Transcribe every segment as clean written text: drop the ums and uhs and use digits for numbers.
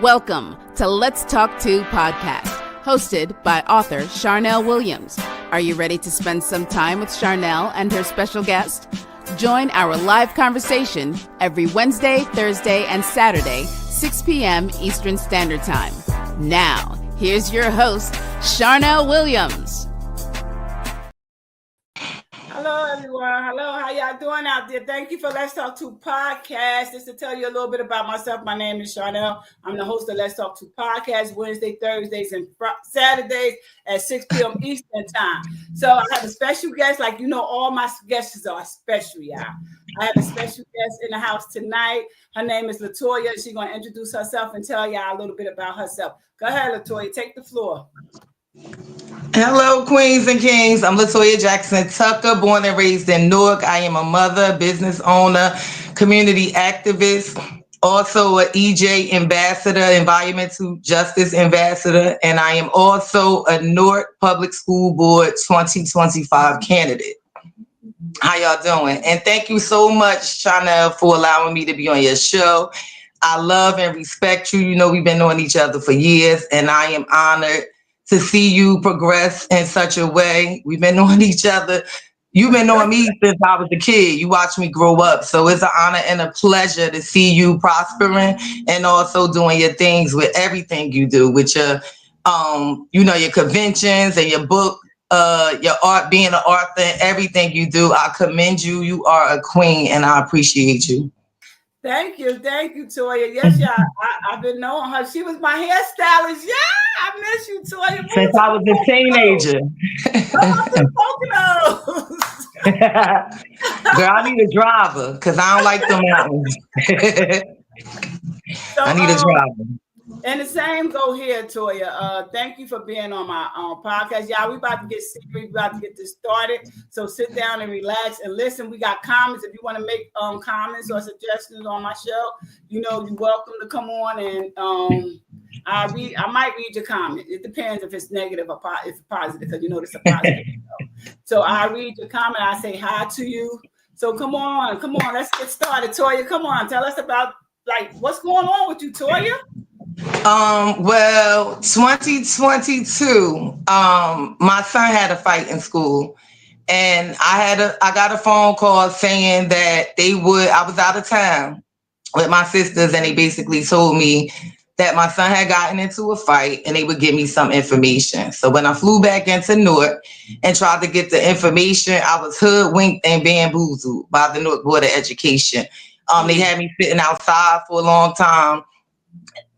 Welcome to Let's Talk To podcast, hosted by author Charnel Williams. Are you ready to spend some time with Charnel and her special guest? Join our live conversation every Wednesday, Thursday, and Saturday, 6 p.m. Eastern Standard Time. Now, here's your host, Charnel Williams. Hello, everyone. Hello, how y'all doing out there? Thank you for Let's Talk To podcast. Just to tell you a little bit about myself, my name is Charnel. I'm the host of Let's Talk To podcast, Wednesday, Thursdays, and Saturdays at 6 p.m. Eastern time. So I have a special guest. Like, you know, all my guests are special, y'all. I have a special guest in the house tonight. Her name is Latoya. She's going to introduce herself and tell y'all a little bit about herself. Go ahead, Latoya. Take the floor. Hello, queens and kings. I'm Latoya Jackson Tucker, born and raised in Newark. I am a mother, business owner, community activist, also an EJ ambassador, environmental justice ambassador, and I am also a Newark Public School Board 2025 candidate. How y'all doing? And thank you so much, Charnel, for allowing me to be on your show. I love and respect you. You know, we've been knowing each other for years, and I am honored to see you progress in such a way. We've been knowing each other. You've been knowing me since I was a kid. You watched me grow up. So it's an honor and a pleasure to see you prospering and also doing your things with everything you do, with your, your conventions and your book, your art, being an author, everything you do. I commend you. You are a queen and I appreciate you. Thank you, Toya. Yes, y'all. I've been knowing her. She was my hairstylist. Yeah, I miss you, Toya. Since I was a teenager. Girl, I need a driver because I don't like them mountains. I need a driver. And the same go here, Toya. Thank you for being on my podcast. Y'all, we about to get serious. We about to get this started. So sit down and relax and listen. We got comments. If you want to make comments or suggestions on my show, you know, you're welcome to come on and I might read your comment. It depends if it's negative or if it's positive, because you know it's a positive show. So I read your comment. I say hi to you. So come on. Let's get started, Toya. Come on. Tell us about what's going on with you, Toya. Well, 2022, my son had a fight in school, and I got a phone call saying that I was out of town with my sisters, and they basically told me that my son had gotten into a fight and they would give me some information. So when I flew back into Newark and tried to get the information, I was hoodwinked and bamboozled by the Newark Board of Education. They had me sitting outside for a long time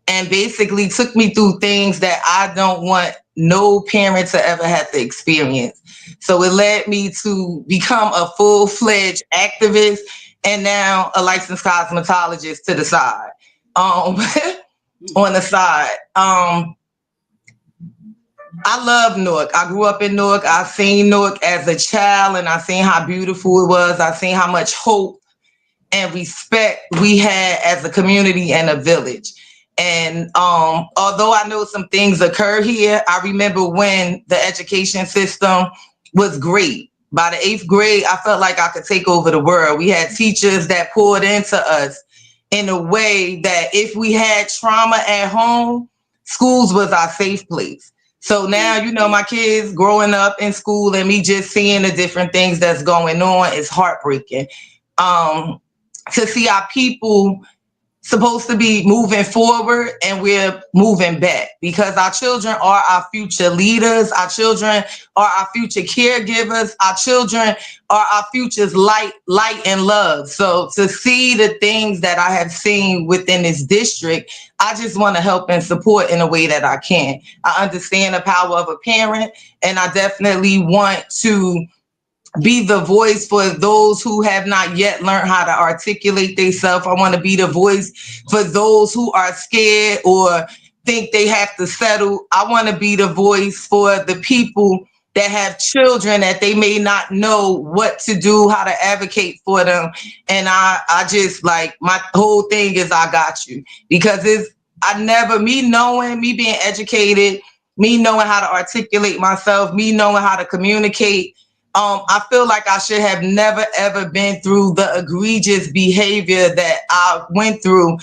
and basically took me through things that I don't want no parent to ever have to experience. So it led me to become a full-fledged activist and now a licensed cosmetologist to the side. On the side. I love Newark. I grew up in Newark. I seen Newark as a child and I seen how beautiful it was. I seen how much hope and respect we had as a community and a village. And although I know some things occur here, I remember when the education system was great. By the 8th grade, I felt like I could take over the world. We had teachers that poured into us in a way that if we had trauma at home, schools was our safe place. So now, you know, my kids growing up in school and me just seeing the different things that's going on is heartbreaking. To see our people supposed to be moving forward and we're moving back, because our children are our future leaders. Our children are our future caregivers. Our children are our future's light and love. So to see the things that I have seen within this district, I just want to help and support in a way that I can. I understand the power of a parent, and I definitely want to be the voice for those who have not yet learned how to articulate themselves. I want to be the voice for those who are scared or think they have to settle. I want to be the voice for the people that have children that they may not know what to do, how to advocate for them. And I just my whole thing is I got you, because me being educated, me knowing how to articulate myself, me knowing how to communicate. I feel like I should have never, ever been through the egregious behavior that I went through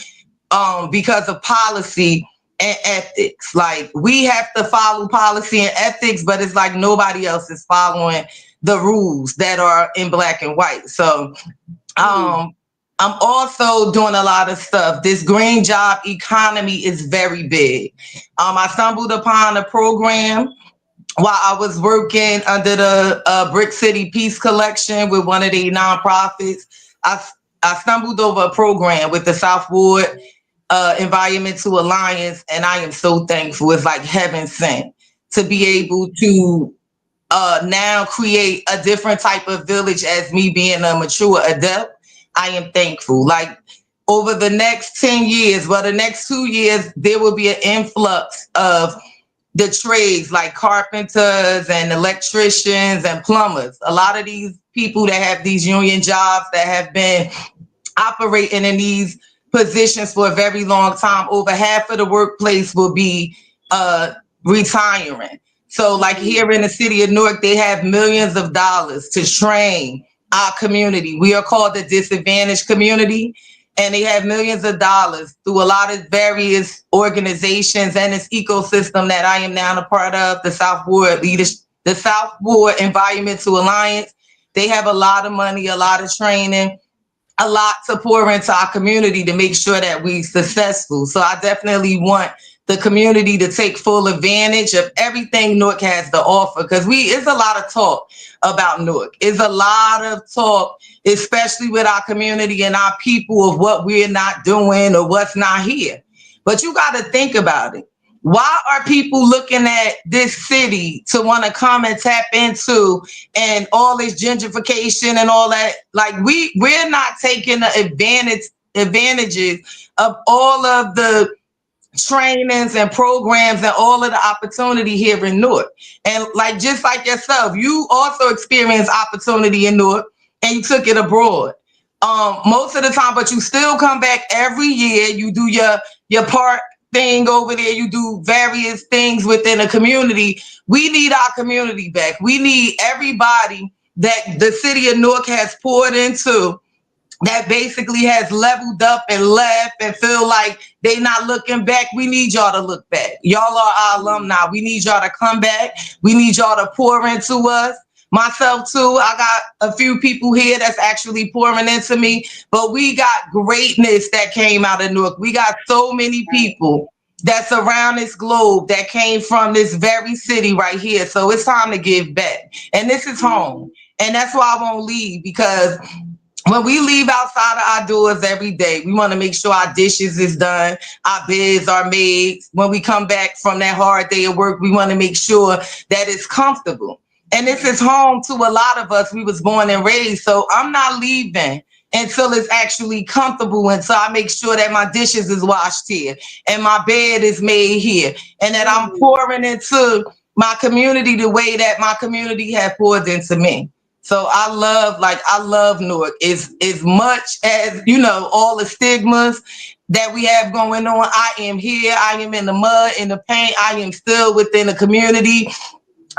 because of policy and ethics. Like, we have to follow policy and ethics, but it's like nobody else is following the rules that are in black and white. So I'm also doing a lot of stuff. This green job economy is very big. I stumbled upon a program while I was working under the Brick City Peace Collection with one of the nonprofits. I stumbled over a program with the South Ward Environmental Alliance, and I am so thankful. It's like heaven sent to be able to now create a different type of village as me being a mature adult. I am thankful. Like, over the next 10 years, well, the next 2 years, there will be an influx of the trades like carpenters and electricians and plumbers. A lot of these people that have these union jobs that have been operating in these positions for a very long time, over half of the workplace will be retiring. So like here in the city of Newark, they have millions of dollars to train our community. We are called the disadvantaged community, and they have millions of dollars through a lot of various organizations and this ecosystem that I am now a part of, the South Ward the South Ward Environmental Alliance. They have a lot of money, a lot of training, a lot to pour into our community to make sure that we're successful. So I definitely want the community to take full advantage of everything Newark has to offer, because it's a lot of talk about Newark. It's a lot of talk, especially with our community and our people, of what we're not doing or what's not here. But you got to think about it. Why are people looking at this city to want to come and tap into, and all this gentrification and all that? Like, we're not taking the advantages of all of the trainings and programs and all of the opportunity here in Newark. And like, just like yourself, you also experienced opportunity in Newark and you took it abroad. Most of the time, but you still come back every year. You do your part thing over there. You do various things within a community. We need our community back. We need everybody that the city of Newark has poured into, that basically has leveled up and left and feel like they not looking back. We need y'all to look back. Y'all are our alumni. We need y'all to come back. We need y'all to pour into us. Myself too. I got a few people here that's actually pouring into me, but we got greatness that came out of Newark. We got so many people that's around this globe that came from this very city right here. So it's time to give back. And this is home. And that's why I won't leave, because when we leave outside of our doors every day, we want to make sure our dishes is done, our beds are made. When we come back from that hard day of work, we want to make sure that it's comfortable. And this is home to a lot of us. We was born and raised. So I'm not leaving until it's actually comfortable, until I make sure that my dishes is washed here and my bed is made here, and that I'm pouring into my community the way that my community had poured into me. So I love Newark as much as, all the stigmas that we have going on. I am here. I am in the mud, in the paint. I am still within the community.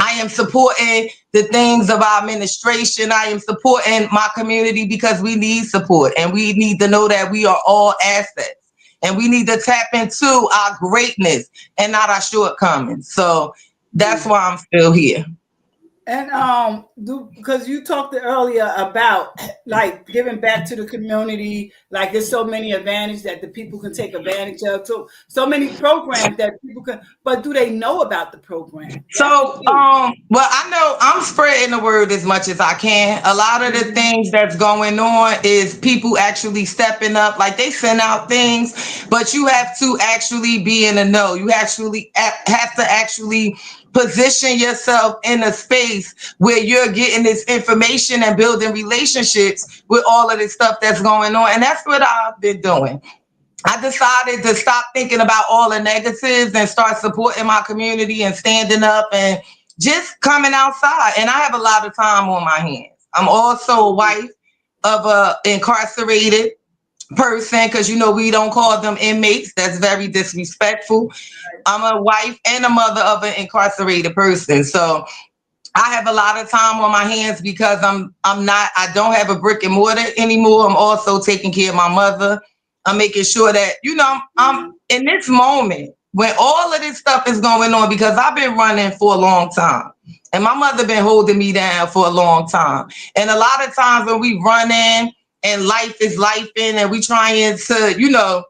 I am supporting the things of our administration. I am supporting my community because we need support, and we need to know that we are all assets, and we need to tap into our greatness and not our shortcomings. So that's why I'm still here. And because you talked earlier about like giving back to the community, like there's so many advantages that the people can take advantage of too. So many programs that people can, but do they know about the program? So, well, I know I'm spreading the word as much as I can. A lot of the things that's going on is people actually stepping up, like they send out things, but you have to actually be in the know. You actually have to actually position yourself in a space where you're getting this information and building relationships with all of this stuff that's going on. And that's what I've been doing. I decided to stop thinking about all the negatives and start supporting my community and standing up and just coming outside. And I have a lot of time on my hands. I'm also a wife of a incarcerated person, because we don't call them inmates. That's very disrespectful. I'm a wife and a mother of an incarcerated person. So I have a lot of time on my hands because I don't have a brick and mortar anymore. I'm also taking care of my mother. I'm making sure that, I'm in this moment when all of this stuff is going on, because I've been running for a long time. And my mother been holding me down for a long time. And a lot of times when we running and life is lifing and we trying to,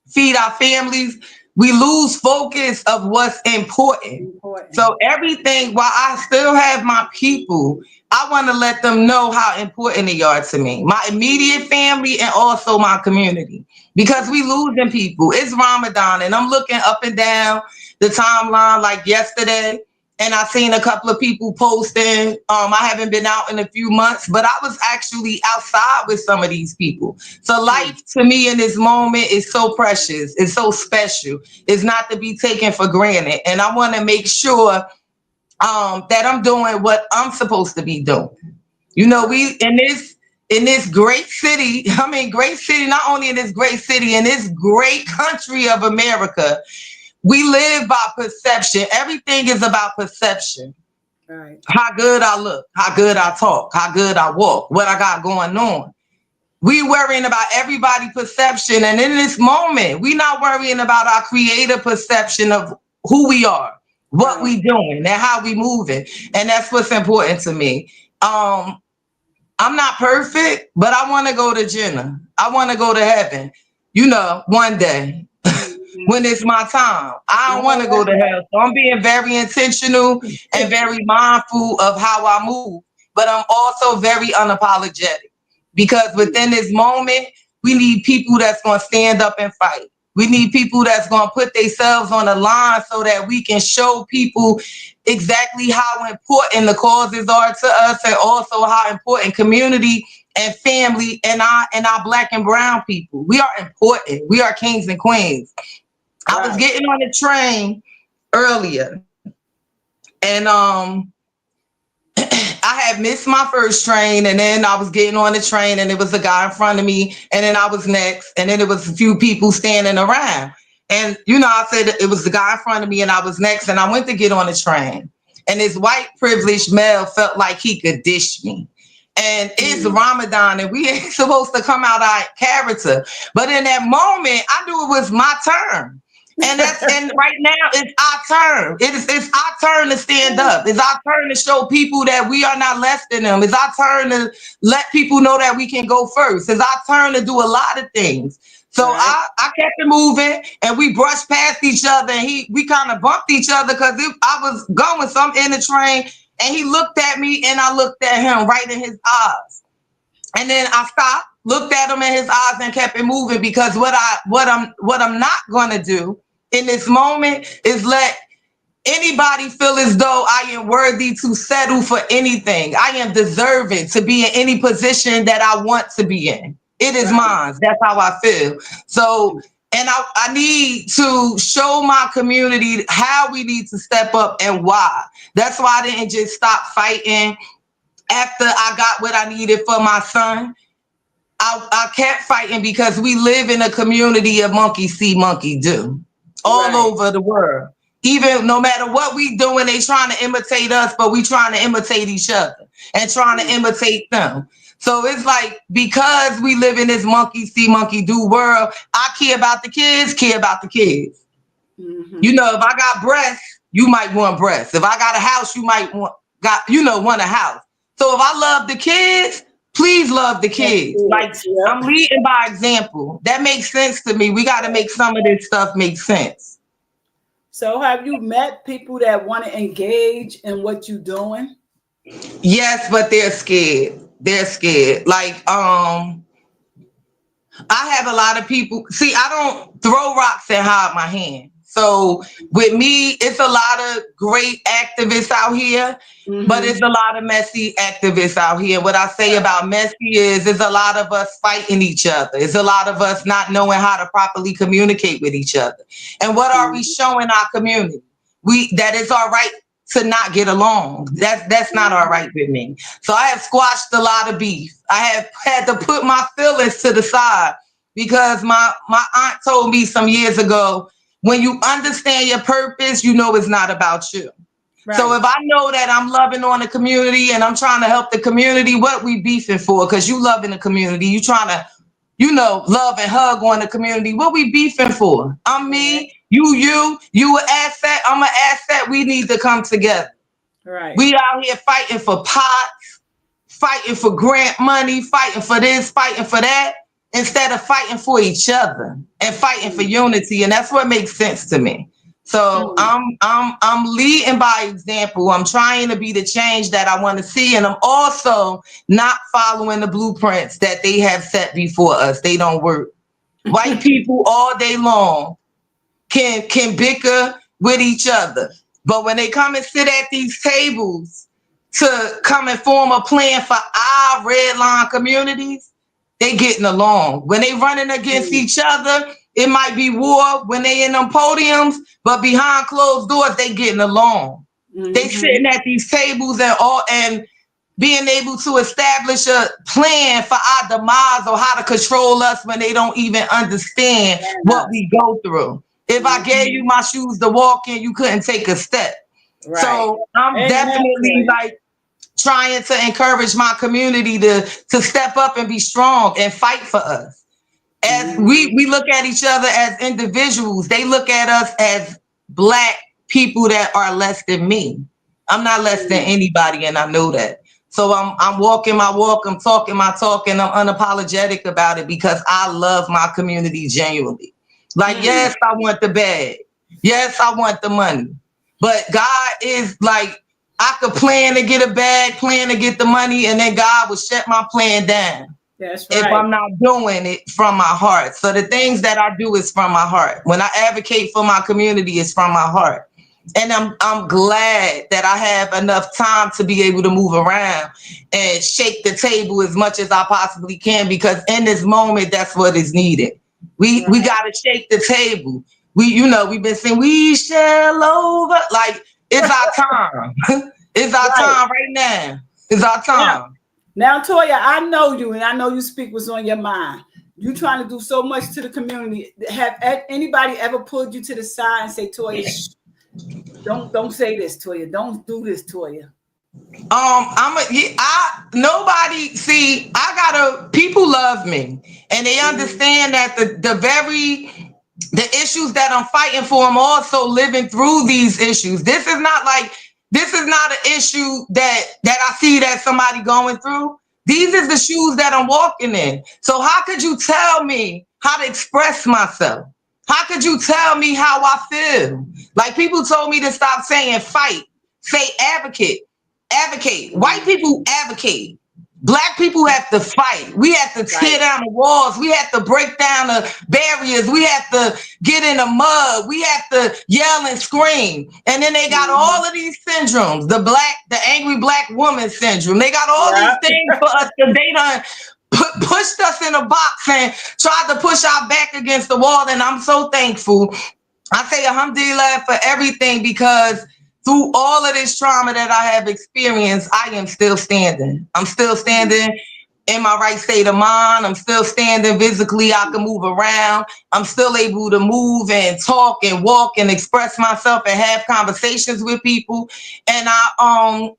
feed our families, we lose focus of what's important. So everything, while I still have my people, I want to let them know how important they are to me, my immediate family and also my community, because we losing people. It's Ramadan and I'm looking up and down the timeline like yesterday. And I seen a couple of people posting. I haven't been out in a few months, but I was actually outside with some of these people. So life to me in this moment is so precious. It's so special. It's not to be taken for granted. And I want to make sure that I'm doing what I'm supposed to be doing. We in this great city, great city, not only in this great city, in this great country of America, we live by perception. Everything is about perception. Right. How good I look, how good I talk, how good I walk, what I got going on. We worrying about everybody's perception. And in this moment, we not worrying about our creative perception of who we are, what we doing, and how we moving. And that's what's important to me. I'm not perfect, but I want to go to Jannah. I want to go to heaven, one day. When it's my time. I don't want to go to hell. So I'm being very intentional and very mindful of how I move. But I'm also very unapologetic, because within this moment, we need people that's going to stand up and fight. We need people that's going to put themselves on the line so that we can show people exactly how important the causes are to us, and also how important community and family and our Black and brown people. We are important. We are kings and queens. I was getting on the train earlier, and I had missed my first train, and then I was getting on the train, and it was a guy in front of me, and then I was next, and then it was a few people standing around. And, I said it was the guy in front of me, and I was next, and I went to get on the train, and this white privileged male felt like he could dish me. And it's Ramadan, and we ain't supposed to come out our character. But in that moment, I knew it was my turn. And right now it's our turn. It's our turn to stand up. It's our turn to show people that we are not less than them. It's our turn to let people know that we can go first. It's our turn to do a lot of things. So I kept it moving, and we brushed past each other, and we kind of bumped each other because I was going in the train, and he looked at me, and I looked at him right in his eyes. And then I stopped, looked at him in his eyes, and kept it moving, because what I'm not gonna do in this moment is let anybody feel as though I am worthy to settle for anything. I am deserving to be in any position that I want to be in. It is mine. That's how I feel. So, and I need to show my community how we need to step up and why. That's why I didn't just stop fighting after I got what I needed for my son. I kept fighting because we live in a community of monkey see, monkey do. All over the world. Even no matter what we doing, they trying to imitate us, but we trying to imitate each other and trying to imitate them. So it's like, because we live in this monkey see, monkey do world, I care about the kids, Mm-hmm. If I got breasts, you might want breasts. If I got a house, you might want a house. So if I love the kids, please love the kids. I'm leading by example. That makes sense to me. We got to make some of this stuff make sense. So have you met people that want to engage in what you're doing? Yes, but they're scared. Like, I have a lot of people. See, I don't throw rocks and hide my hand. So with me, it's a lot of great activists out here, but it's a lot of messy activists out here. What I say about messy is a lot of us fighting each other. It's a lot of us not knowing how to properly communicate with each other. And what are we showing our community? That it's all right to not get along. That's not all right with me. So I have squashed a lot of beef. I have had to put my feelings to the side, because my aunt told me some years ago, when you understand your purpose, it's not about you. Right. So if I know that I'm loving on the community and I'm trying to help the community, what we beefing for? Because you loving the community, you trying to love and hug on the community. What we beefing for? I'm me, you an asset, I'm an asset. We need to come together. Right. We out here fighting for pots, fighting for grant money, fighting for this, fighting for that, instead of fighting for each other and fighting for unity. And that's what makes sense to me. So I'm leading by example. I'm trying to be the change that I want to see. And I'm also not following the blueprints that they have set before us. They don't work. White people all day long can bicker with each other. But when they come and sit at these tables to come and form a plan for our red line communities, they getting along. When they running against each other, it might be war when they in them podiums, but behind closed doors, they getting along. They sitting at these tables and being able to establish a plan for our demise or how to control us when they don't even understand what we go through. If I gave you my shoes to walk in, you couldn't take a step. Right. So I'm definitely like trying to encourage my community to step up and be strong and fight for us. As we look at each other as individuals, they look at us as Black people that are less than me. I'm not less than anybody, and I know that. So I'm walking my walk, I'm talking my talk, and I'm unapologetic about it because I love my community genuinely. Like, yes, I want the bag. Yes, I want the money. But God is like, I could plan to get a bag, plan to get the money, and then God will shut my plan down. That's right. If I'm not doing it from my heart. So the things that I do is from my heart. When I advocate for my community, it's from my heart. And I'm glad that I have enough time to be able to move around and shake the table as much as I possibly can, because in this moment, that's what is needed. We got to shake the table. We've been saying we shall over. Like, it's our time. It's our time right now. It's our time. Now, Toya, I know you, and I know you speak what's on your mind. You trying to do so much to the community. Have anybody ever pulled you to the side and say, Toya, don't say this, Toya. Don't do this, Toya. People love me, and they understand that the issues that I'm fighting for, I'm also living through these issues. This is not an issue that I see that somebody going through. These is the shoes that I'm walking in. So how could you tell me how to express myself? How could you tell me how I feel? Like, people told me to stop saying fight, say advocate. Advocate. White people advocate. Black people have to fight. We have to tear down the walls. We have to break down the barriers. We have to get in the mud. We have to yell and scream. And then they got all of these syndromes. The angry Black woman syndrome. They got all these things for us because they done pushed us in a box and tried to push our back against the wall. And I'm so thankful. I say alhamdulillah for everything, because through all of this trauma that I have experienced, I am still standing. I'm still standing in my right state of mind. I'm still standing physically. I can move around. I'm still able to move and talk and walk and express myself and have conversations with people. And I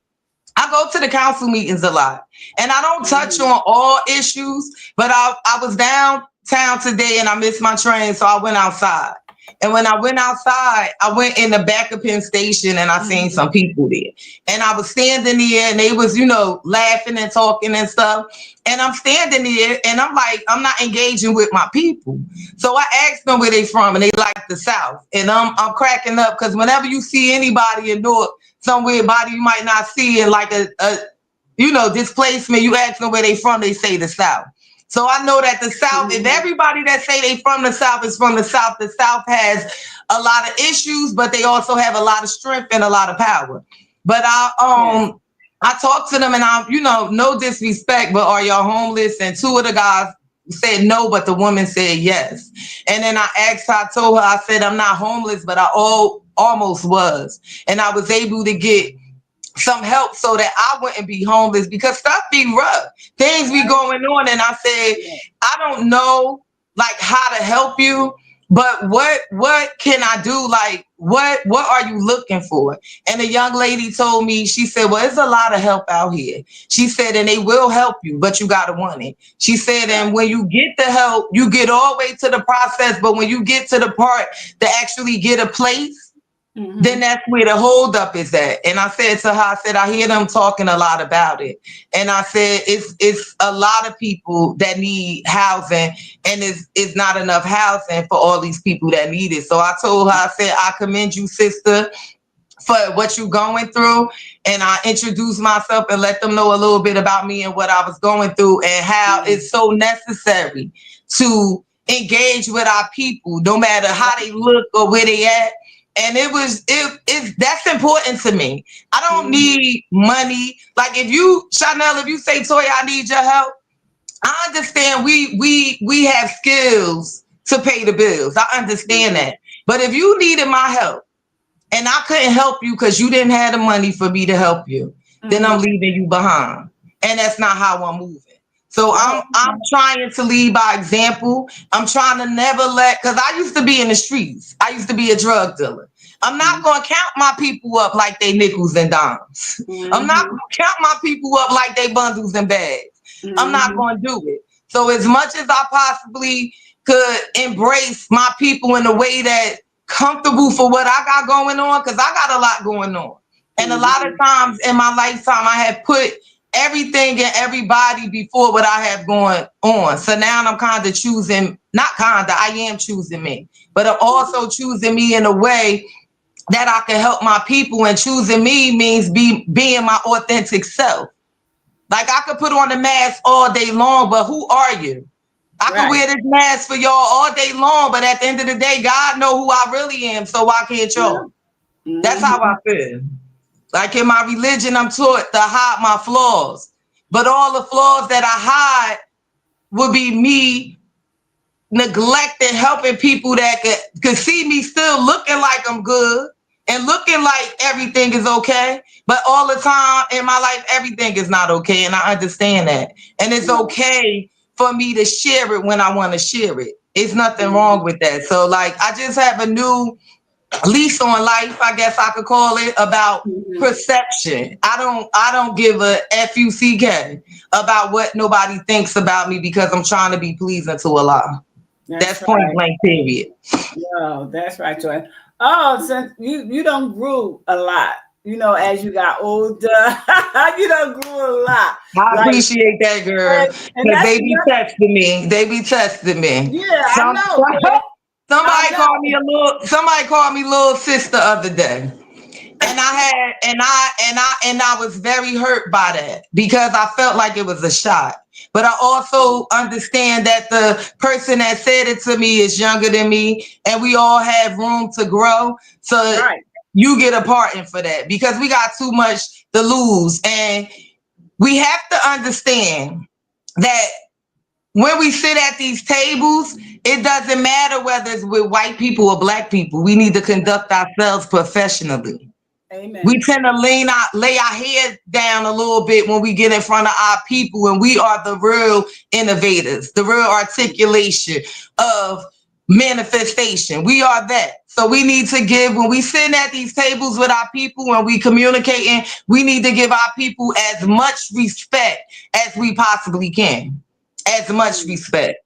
go to the council meetings a lot, and I don't touch on all issues, but I was downtown today and I missed my train, so I went outside. And when I went outside, I went in the back of Penn Station and I seen some people there. And I was standing there and they was, laughing and talking and stuff. And I'm standing there and I'm like, I'm not engaging with my people. So I asked them where they from, and they like the South. And I'm cracking up, because whenever you see anybody in Newark, somewhere body you might not see in like a displacement, you ask them where they from, they say the South. So I know that the South, if everybody that say they from the South is from the South has a lot of issues, but they also have a lot of strength and a lot of power. But I talked to them, and no disrespect, but are y'all homeless? And two of the guys said no, but the woman said yes. And then I told her, I said, I'm not homeless, but I almost was. And I was able to get some help so that I wouldn't be homeless, because stuff be rough. Things be going on. And I said, I don't know like how to help you, but what can I do? Like, what are you looking for? And the young lady told me, she said, well, there's a lot of help out here. She said, and they will help you, but you got to want it. She said, and when you get the help, you get all the way to the process. But when you get to the part to actually get a place, then that's where the holdup is at. And I said to her, I said, I hear them talking a lot about it. And I said, it's a lot of people that need housing, and it's not enough housing for all these people that need it. So I told her, I said, I commend you, sister, for what you're going through. And I introduced myself and let them know a little bit about me and what I was going through, and how it's so necessary to engage with our people, no matter how they look or where they at. And that's important to me. I don't need money. Like, if you, Chanel, if you say, Toya, I need your help, I understand we have skills to pay the bills. I understand that. But if you needed my help and I couldn't help you because you didn't have the money for me to help you, then I'm leaving you behind. And that's not how I'm moving. So I'm trying to lead by example. I'm trying to never because I used to be in the streets. I used to be a drug dealer. I'm not going to count my people up like they nickels and dimes. I'm not going to count my people up like they bundles and bags. I'm not going to do it. So as much as I possibly could embrace my people in a way that comfortable for what I got going on, because I got a lot going on. And a lot of times in my lifetime, I have put everything and everybody before what I have going on. So now I'm kind of choosing, I am choosing me, but I'm also choosing me in a way that I can help my people. And choosing me means being my authentic self. Like, I could put on the mask all day long, but who are you? I can wear this mask for y'all all day long, but at the end of the day, God know who I really am. So why can't y'all? That's how I feel. Like, in my religion, I'm taught to hide my flaws, but all the flaws that I hide would be me neglecting helping people that could see me still looking like I'm good and looking like everything is okay. But all the time in my life, everything is not okay. And I understand that. And it's okay for me to share it when I want to share it. It's nothing wrong with that. So, like, I just have a new lease on life, I guess I could call it, about perception. I don't give a fuck about what nobody thinks about me, because I'm trying to be pleasing to Allah. That's right. Point blank, period. No, that's right, Joy. Oh, since you don't grew a lot, as you got older, you don't grew a lot. I appreciate that, girl. Because they be testing me. They be testing me. Yeah, I know. Somebody called me little sister the other day. And I was very hurt by that, because I felt like it was a shot. But I also understand that the person that said it to me is younger than me, and we all have room to grow. So you get a pardon for that, because we got too much to lose. And we have to understand that when we sit at these tables, it doesn't matter whether it's with white people or black people. We need to conduct ourselves professionally. Amen. We tend to lay our head down a little bit when we get in front of our people, and we are the real innovators, the real articulation of manifestation. We are that. So we need to give, when we sit at these tables with our people, when we communicating, we need to give our people as much respect as we possibly can. As much respect.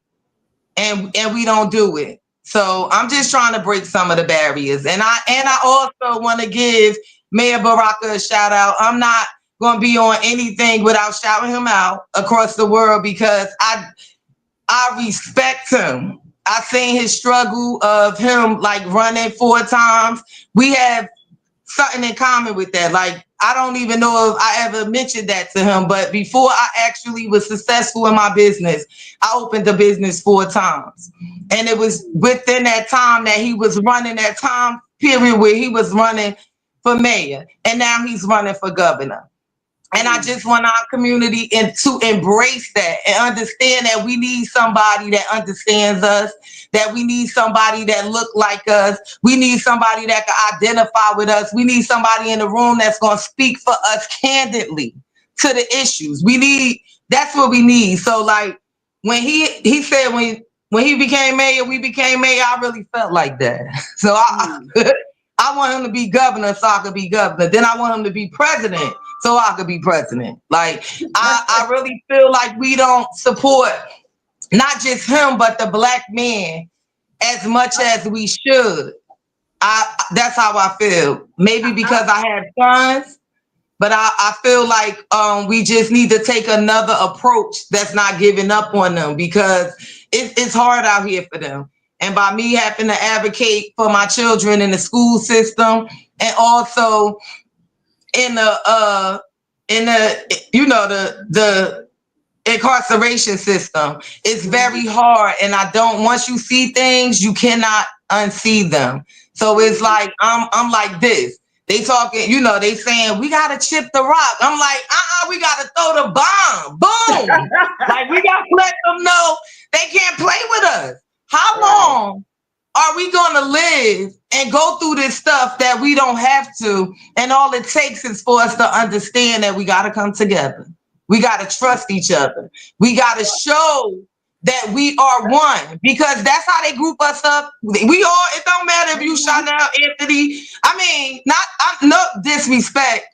And we don't do it. So I'm just trying to break some of the barriers. And I also want to give Mayor Baraka a shout out. I'm not going to be on anything without shouting him out across the world, because I respect him. I seen his struggle of him, like, running 4 times. We have something in common with that. Like, I don't even know if I ever mentioned that to him, but before I actually was successful in my business, I opened a business 4 times. And it was within that time that he was running, that time period where he was running for mayor, and now he's running for governor. And I just want our community to embrace that and understand that we need somebody that understands us, that we need somebody that look like us. We need somebody that can identify with us. We need somebody in the room that's going to speak for us candidly to the issues. That's what we need. So, like, when he said, when when he became mayor, we became mayor. I really felt like that. So I want him to be governor so I could be governor. Then I want him to be president so I could be president. Like, I really feel like we don't support not just him, but the Black man as much as we should. That's how I feel. Maybe because I have sons, but I feel like we just need to take another approach that's not giving up on them, because it's hard out here for them. And by me having to advocate for my children in the school system, and also in the the incarceration system, it's very hard. And I don't, once you see things, you cannot unsee them. So it's like I'm like this. They talking, they saying we gotta chip the rock. I'm like, we gotta throw the bomb. Boom. Like, we gotta let them know they can't play with us. How long are we gonna live and go through this stuff that we don't have to? And all it takes is for us to understand that we gotta come together. We gotta trust each other. We gotta show that we are one, because that's how they group us up. We all, it don't matter if you Chanel, Anthony. I mean, no disrespect,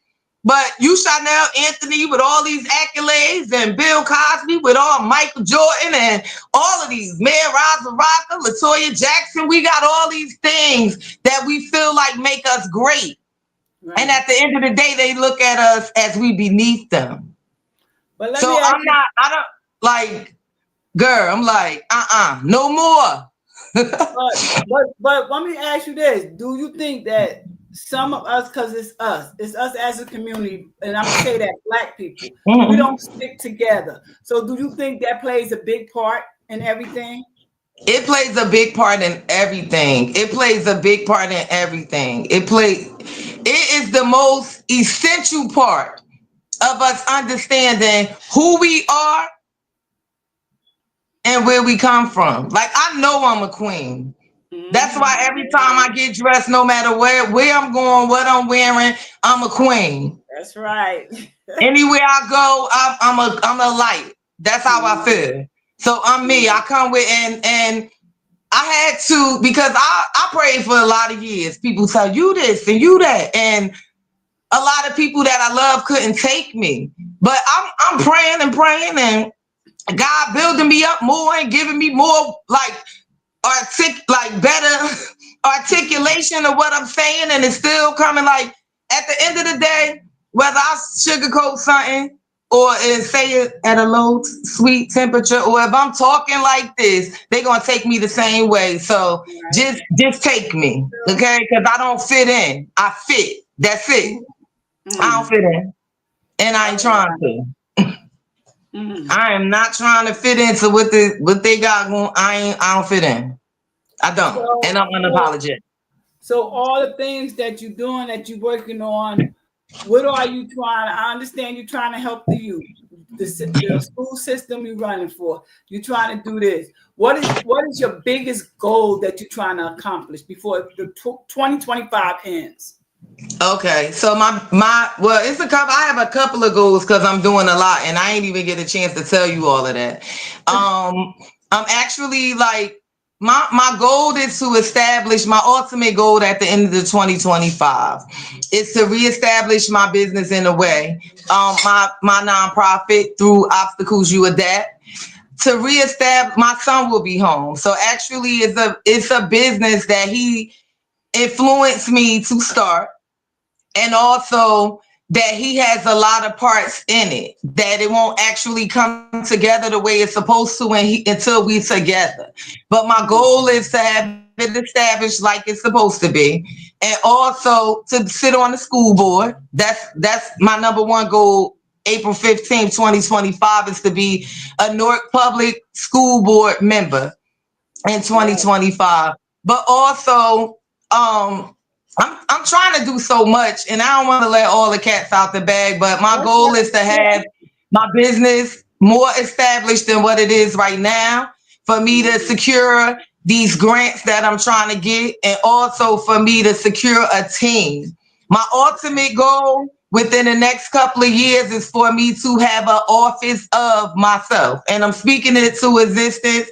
but you Chanel, Anthony with all these accolades, and Bill Cosby with all Michael Jordan and all of these, Mayor Raza Rocca, LaToya Jackson. We got all these things that we feel like make us great. Right. And at the end of the day, they look at us as we beneath them. But so I don't like, girl, I'm like, no more. but let me ask you this. Do you think that some of us, because it's us as a community, and I'm gonna say that Black people, we don't stick together. So do you think that plays a big part in everything? It plays a big part in everything. It plays a big part in everything. It is the most essential part of us understanding who we are and where we come from. Like, I know I'm a queen. That's why every time I get dressed, no matter where I'm going, what I'm wearing, I'm a queen. That's right. Anywhere I go, I'm a light. That's how I feel. So I'm me. I come with, and I had to, because I prayed for a lot of years. People tell you this and you that, and a lot of people that I love couldn't take me. But I'm praying and praying, and God building me up more and giving me more better articulation of what I'm saying, and it's still coming. Like, at the end of the day, whether I sugarcoat something or say it at a low sweet temperature, or if I'm talking like this, they're gonna take me the same way. So just take me, okay? Because I don't fit in. I fit. That's it. I don't fit in, and I ain't trying to. I am not trying to fit into what they got going. I don't fit in. I don't, and I'm unapologetic. So all the things that you're doing, that you're working on, what are you trying? I understand you're trying to help the youth, the school system you're running for. You're trying to do this. What is your biggest goal that you're trying to accomplish before the 2025 ends? Okay, so it's a couple. I have a couple of goals because I'm doing a lot, and I ain't even get a chance to tell you all of that. I'm actually like, my goal is to establish, my ultimate goal at the end of the 2025 is to reestablish my business in a way, my nonprofit, through obstacles you adapt. To reestablish, my son will be home. So actually, it's a business that he influenced me to start. And also that he has a lot of parts in it, that it won't actually come together the way it's supposed to until we're together. But my goal is to have it established like it's supposed to be. And also to sit on the school board. That's my number one goal. April 15th, 2025 is to be a Newark Public School Board member in 2025. But also, I'm trying to do so much, and I don't want to let all the cats out the bag, but my goal is to have my business more established than what it is right now, for me to secure these grants that I'm trying to get, and also for me to secure a team. My ultimate goal within the next couple of years is for me to have an office of myself, and I'm speaking it to existence.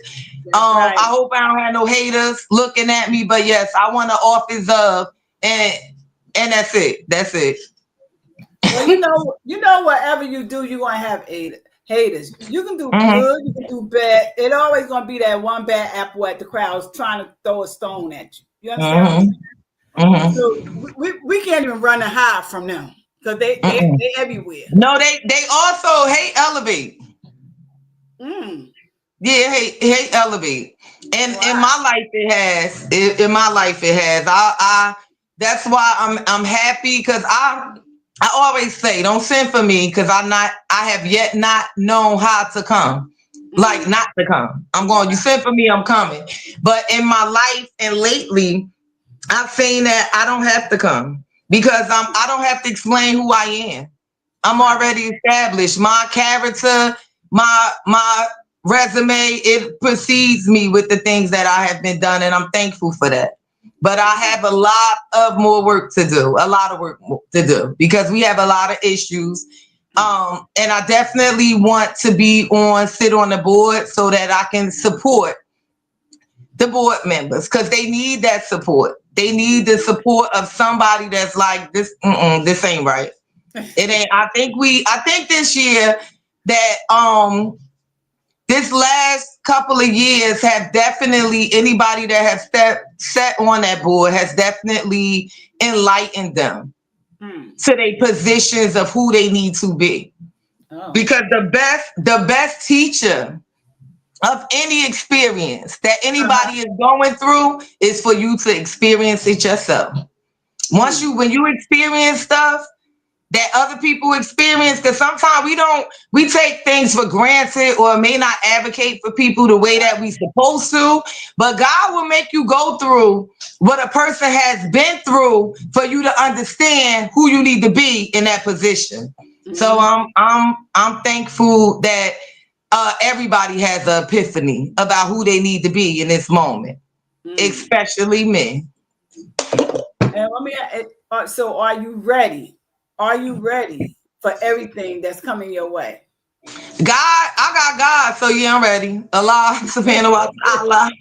Right. I hope I don't have no haters looking at me, but yes, I want an office of, and that's it. That's it. Well, whatever you do, you're gonna have haters. You can do Mm-hmm. good, you can do bad. It always gonna be that one bad apple at the crowd's trying to throw a stone at you. You understand what I'm saying? Mm-hmm. So we can't even run and hide from them because they everywhere. No, they also hate Elevate. Mm. Yeah, hate Elevate. And Wow. in my life it has. In my life it has. I that's why I'm happy, because I always say, don't send for me, because I have yet not known how to come. Like, not to come. I'm going, you send for me, I'm coming. But in my life and lately, I've seen that I don't have to come, because I don't have to explain who I am. I'm already established. My character, my resume, it precedes me with the things that I have been done, and I'm thankful for that. But I have a lot of more work to do, because we have a lot of issues. And I definitely want to sit on the board so that I can support the board members, because they need that support. They need the support of somebody that's like, this ain't right. It ain't. I think this year that this last couple of years have definitely, anybody that has sat on that board has definitely enlightened them to their positions of who they need to be. Oh. Because the best teacher of any experience that anybody is going through is for you to experience it yourself. When you experience stuff that other people experience, because sometimes we take things for granted or may not advocate for people the way that we supposed to, but God will make you go through what a person has been through for you to understand who you need to be in that position. So I'm thankful that everybody has an epiphany about who they need to be in this moment, especially me. And let me. So, are you ready? Are you ready for everything that's coming your way? I got God, so yeah, I'm ready. Allah subhanahu wa ta'ala.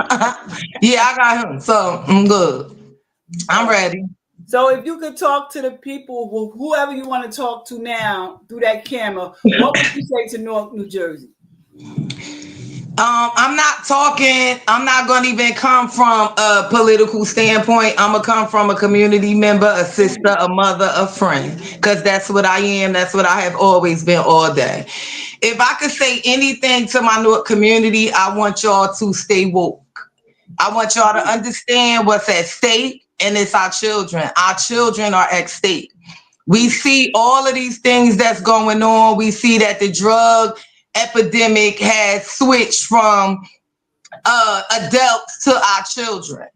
Yeah, I got him, so I'm good. I'm ready. So if you could talk to the people, whoever you want to talk to now through that camera, what would you say to Newark, New Jersey? I'm not going to even come from a political standpoint. I'm going to come from a community member, a sister, a mother, a friend, because that's what I am. That's what I have always been all day. If I could say anything to my Newark community, I want y'all to stay woke. I want y'all to understand what's at stake, and it's our children. Our children are at stake. We see all of these things that's going on. We see that the drug epidemic has switched from adults to our children.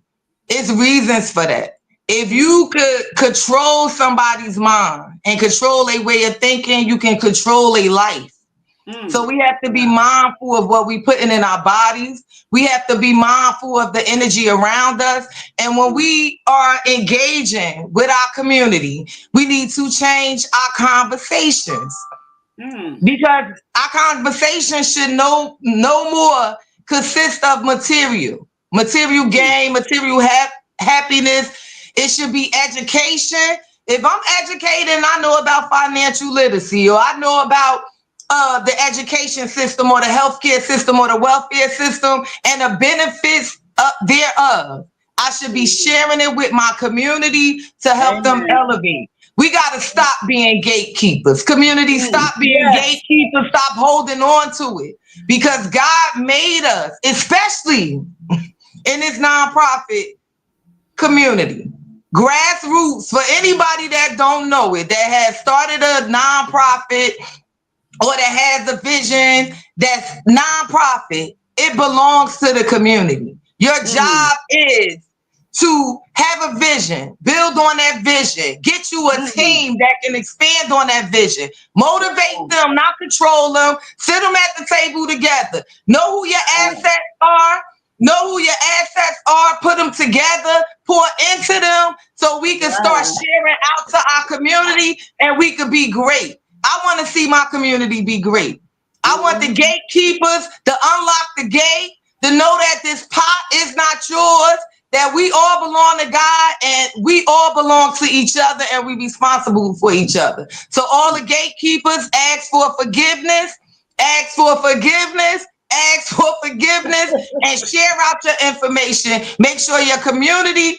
It's reasons for that. If you could control somebody's mind and control their way of thinking, you can control their life. So we have to be mindful of what we putting in our bodies. We have to be mindful of the energy around us. And when we are engaging with our community, we need to change our conversations. Because our conversation should no more consist of material gain, material happiness. It should be education. If I'm educated and I know about financial literacy, or I know about the education system or the healthcare system or the welfare system and the benefits thereof, I should be sharing it with my community to help them elevate. We got to stop being gatekeepers. Community, stop being gatekeepers. Stop holding on to it. Because God made us, especially in this nonprofit community. Grassroots, for anybody that don't know it, that has started a nonprofit or that has a vision that's nonprofit, it belongs to the community. Your job is to have a vision, build on that vision, get you a team that can expand on that vision, motivate them, not control them, sit them at the table together, know who your assets are, put them together, pour into them so we can start sharing out to our community and we could be great. I want to see my community be great. I want the gatekeepers to unlock the gate, to know that this pot is not yours, that we all belong to God and we all belong to each other and we responsible for each other. So all the gatekeepers, ask for forgiveness, ask for forgiveness, ask for forgiveness, and share out your information. Make sure your community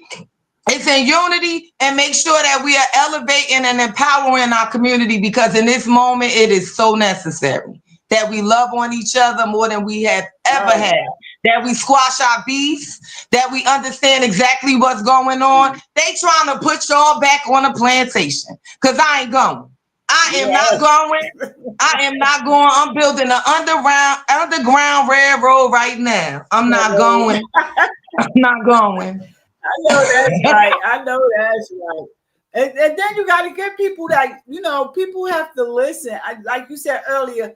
is in unity and make sure that we are elevating and empowering our community, because in this moment, it is so necessary that we love on each other more than we have ever had, that we squash our beefs, that we understand exactly what's going on. They trying to put y'all back on a plantation, because I ain't going. I am not going. I am not going. I'm building an underground railroad right now. I'm not going. I'm not going. I know that's right. I know that's right. And then you got to get people that, people have to listen. Like you said earlier,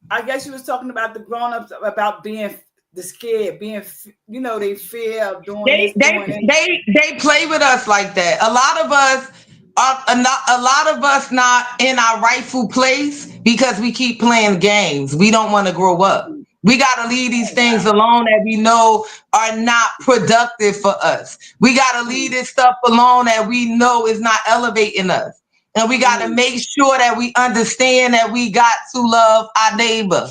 I guess you was talking about the grown-ups, about being scared, being, they fear of doing this. They play with us like that. A lot of us not in our rightful place because we keep playing games. We don't want to grow up. We got to leave these things alone that we know are not productive for us. We got to leave this stuff alone that we know is not elevating us. And we got to make sure that we understand that we got to love our neighbor.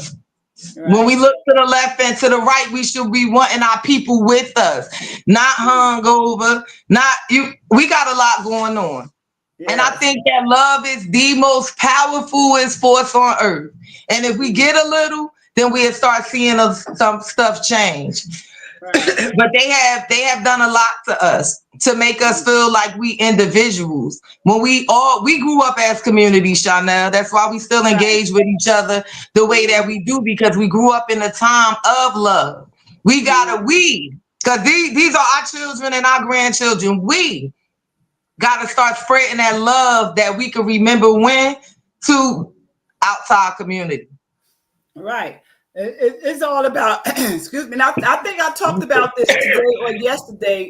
Right. When we look to the left and to the right, we should be wanting our people with us, not hungover, we got a lot going on. Yeah. And I think that love is the most powerful force on earth. And if we get a little, then we'll start seeing some stuff change. Right. But they have done a lot to us to make us feel like we individuals. When we grew up as community, Chanel. That's why we still engage with each other the way that we do, because we grew up in a time of love. Because these are our children and our grandchildren. We got to start spreading that love that we can remember when to outside community. Right. It's all about, excuse me. Now, I think I talked about this today or yesterday.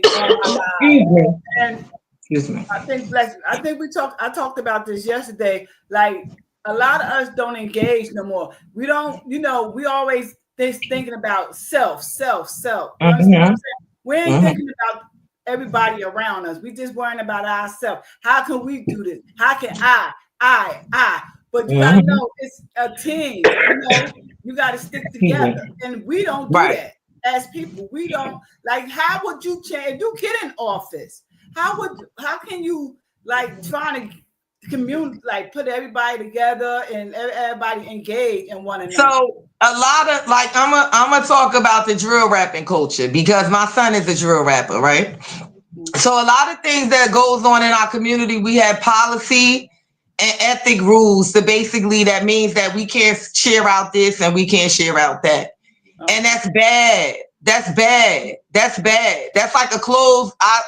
Excuse me. I talked about this yesterday. Like, a lot of us don't engage no more. We don't, we always thinking about self. You understand what I'm saying? We ain't thinking about everybody around us. We just worrying about ourselves. How can we do this? How can I? But you gotta know it's a team. You gotta stick together, and we don't do that as people. We don't How would you change? If you get in office, how can you trying to put everybody together and everybody engage in one another? So a lot of I'm gonna talk about the drill rapping culture, because my son is a drill rapper, right? So a lot of things that goes on in our community, we have policy and ethic rules that means that we can't share out this and we can't share out that. And that's bad. That's bad. That's like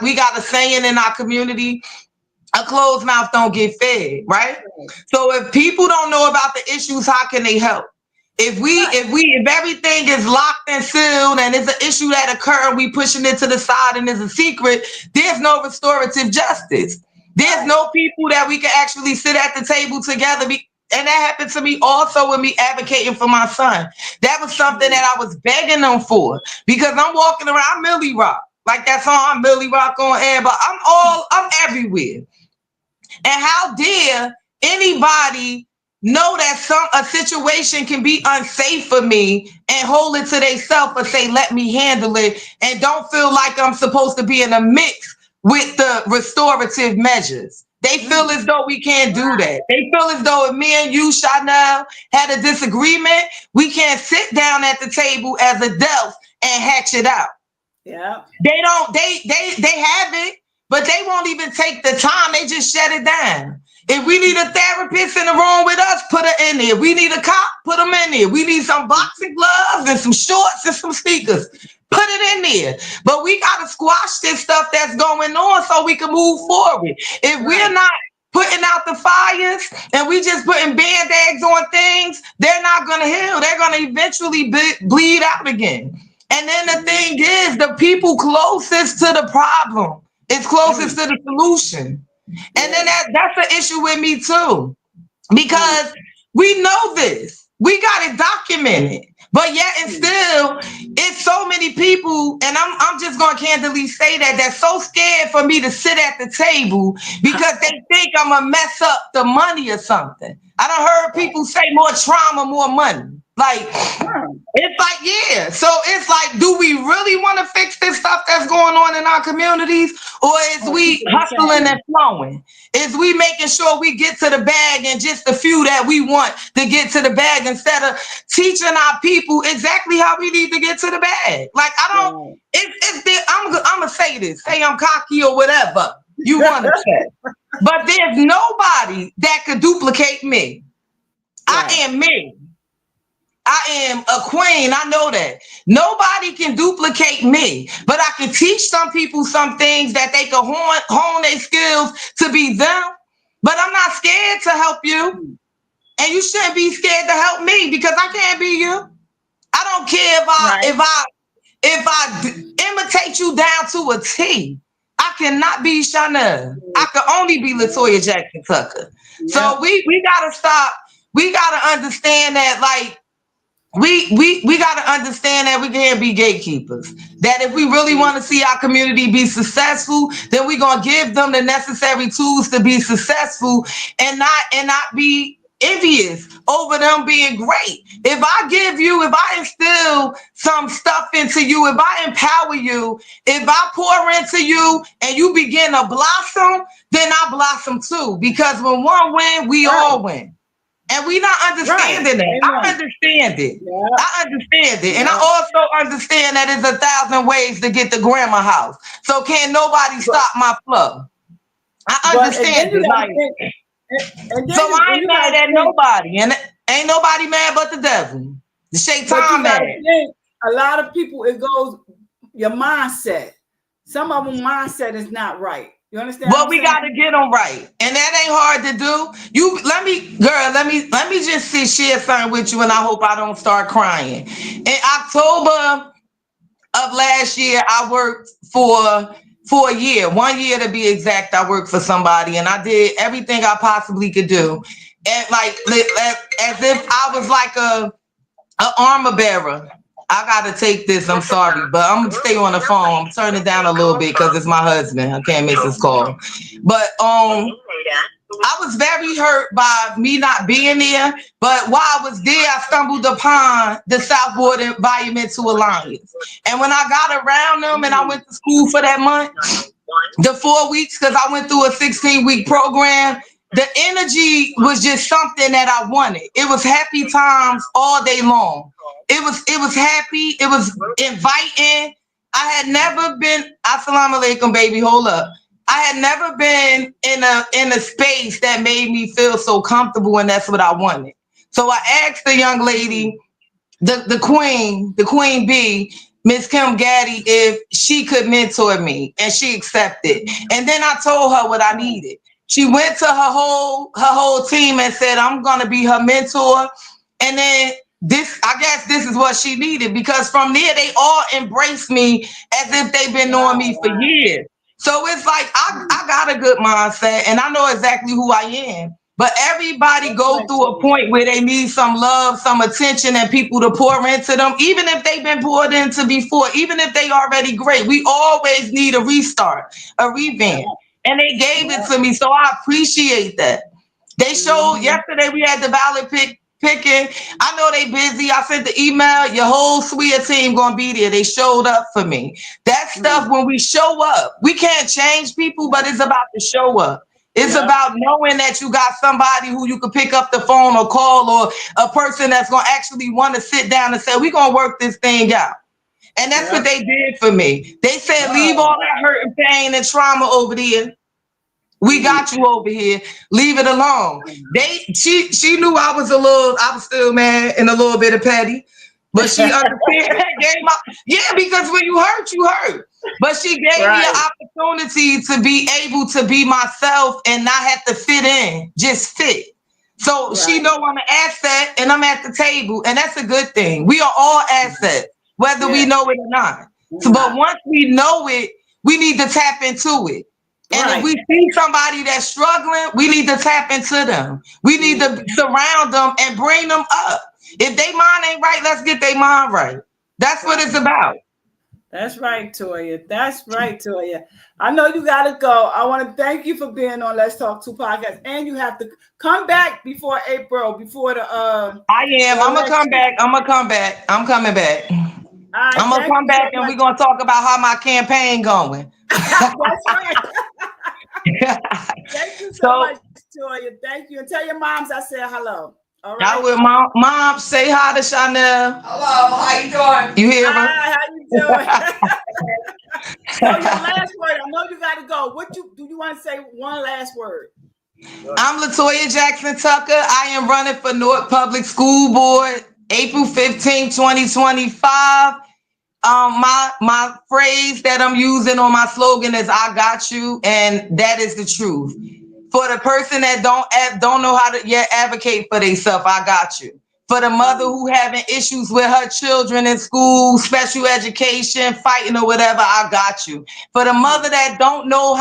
we got a saying in our community, a closed mouth don't get fed, right? So if people don't know about the issues, how can they help? If everything is locked and sealed and it's an issue that occurred and we pushing it to the side and it's a secret, there's no restorative justice. There's no people that we can actually sit at the table together. And that happened to me also with me advocating for my son. That was something that I was begging them for, because I'm walking around, I'm Millie Rock. Like that song, I'm Millie Rock on air, but I'm everywhere. And how dare anybody know that a situation can be unsafe for me and hold it to themselves or say, let me handle it, and don't feel like I'm supposed to be in a mix with the restorative measures. They feel as though we can't do that. They feel as though if me and you, Chanel, had a disagreement, we can't sit down at the table as adults and hatch it out. Yeah. They have it, but they won't even take the time. They just shut it down. If we need a therapist in the room with us, put her in there. We need a cop, put them in there. We need some boxing gloves and some shorts and some sneakers. Put it in there. But we got to squash this stuff that's going on so we can move forward. If we're not putting out the fires and we just putting Band-Aids on things, they're not going to heal. They're going to eventually bleed out again. And then the thing is, the people closest to the problem is closest to the solution. And then that's an issue with me too, because we know this. We got it documented. But yet and still, it's so many people, and I'm just gonna candidly say that they're so scared for me to sit at the table because they think I'm gonna mess up the money or something. I done heard people say more trauma, more money. Like, it's like, yeah. So it's like, do we really want to fix this stuff that's going on in our communities? Or is we hustling and flowing? Is we making sure we get to the bag and just the few that we want to get to the bag instead of teaching our people exactly how we need to get to the bag? Like, I don't, I'm going to say this, say I'm cocky or whatever you want to say. But there's nobody that could duplicate me. Right. I am me. I am a queen. I know that. Nobody can duplicate me, but I can teach some people some things that they can hone their skills to be them. But I'm not scared to help you. And you shouldn't be scared to help me because I can't be you. I don't care if I imitate you down to a T. I cannot be Chanel. I can only be Latoya Jackson Tucker. Yeah. So we gotta stop. We gotta understand that, like, we got to understand that we can't be gatekeepers. That if we really want to see our community be successful, then we're going to give them the necessary tools to be successful and not be envious over them being great. If I instill some stuff into you, if I empower you, if I pour into you and you begin to blossom, then I blossom too. Because when one win, we all win. And we not understanding that. I understand it. Yeah. I understand it. And I also understand that there's 1,000 ways to get to grandma house. So can't nobody stop my flow. I understand it. So I ain't mad at nobody. And ain't nobody mad but the devil. The shaitan mad. A lot of people, it goes your mindset. Some of them mindset is not right. You understand? Well, we got to get them right, and that ain't hard to do. Let me just share something with you, and I hope I don't start crying. In October of last year, I worked for a year, 1 year to be exact. I worked for somebody, and I did everything I possibly could do, and like as if I was like a armor bearer. I gotta take this. I'm sorry, but I'm gonna stay on the phone. I'm turning it down a little bit because it's my husband. I can't miss his call. But I was very hurt by me not being there. But while I was there, I stumbled upon the Southboard Environmental Alliance. And when I got around them and I went to school for that month, the 4 weeks, because I went through a 16-week program, the energy was just something that I wanted. It was happy times all day long. It was happy. It was inviting. I had never been, assalamu alaikum, baby, hold up. I had never been in a space that made me feel so comfortable, and that's what I wanted. So I asked the young lady, the queen bee, Miss Kim Gaddy, if she could mentor me, and she accepted. And then I told her what I needed. She went to her whole team and said, I'm gonna be her mentor. And then I guess this is what she needed, because from there they all embraced me as if they've been knowing me for years. So it's like I got a good mindset and I know exactly who I am. But everybody go through a point where they need some love, some attention, and people to pour into them, even if they've been poured into before, even if they already great. We always need a restart, a revamp. And they gave it to me, so I appreciate that. They showed yesterday we had the ballot picking. I know they busy. I sent the email. Your whole SWIA team gonna be there. They showed up for me. That stuff, when we show up, we can't change people, but it's about to show up. It's about knowing that you got somebody who you can pick up the phone or call, or a person that's gonna actually want to sit down and say, we're gonna work this thing out. And that's what they did for me. They said, leave all that hurt and pain and trauma over there. We got you over here. Leave it alone. She knew I was still mad and a little bit of petty, but she understood. Because when you hurt, you hurt. But she gave me an opportunity to be able to be myself and not have to fit in, just fit. So she know I'm an asset and I'm at the table, and that's a good thing. We are all assets, whether we know it or not. So, but once we know it, we need to tap into it. And if we see somebody that's struggling, we need to tap into them. We need to surround them and bring them up. If they mind ain't right, let's get their mind right. That's what it's about. That's right, Toya. That's right, Toya. I know you got to go. I want to thank you for being on Let's Talk 2 podcast. And you have to come back before April, before the... I am. I'm going to come back. I'm coming back. Right, I'm going to come back and we're going to talk about how my campaign going. That's right. Thank you so much, Toya. Thank you. And tell your moms I said hello. All right. I will, mom, say hi to Chanel. Hello, how you doing? You hear her? Hi, how you doing? So your last word. I know you got to go. Do you want to say one last word? I'm Latoya Jackson Tucker. I am running for Newark Public School Board, April 15, 2025. My phrase that I'm using on my slogan is "I got you," and that is the truth. For the person that don't know how to yet advocate for themselves, I got you. For the mother who having issues with her children in school, special education, fighting or whatever, I got you. For the mother that don't know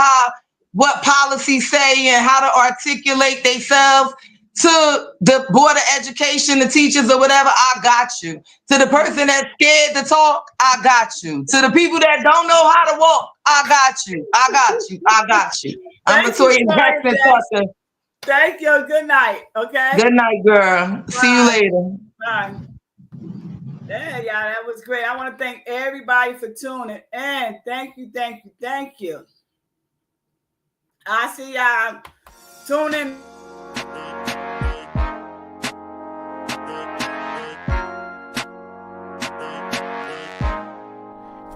what policies say and how to articulate themselves to the Board of Education, the teachers or whatever, I got you. To the person that's scared to talk, I got you. To the people that don't know how to walk, I got you. I got you. I got you. I'm Latoya Jackson Tucker. Thank you. Good night. Okay. Good night, girl. Bye. See you later. Bye. Yeah, that was great. I want to thank everybody for tuning in. Thank you, thank you, thank you. I see y'all. Tune in.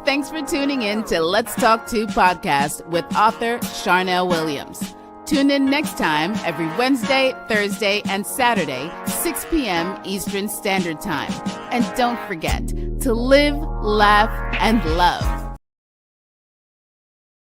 Thanks for tuning in to Let's Talk 2 podcast with author Charnel Williams. Tune in next time every Wednesday, Thursday, and Saturday, 6 p.m. Eastern Standard Time. And don't forget to live, laugh, and love.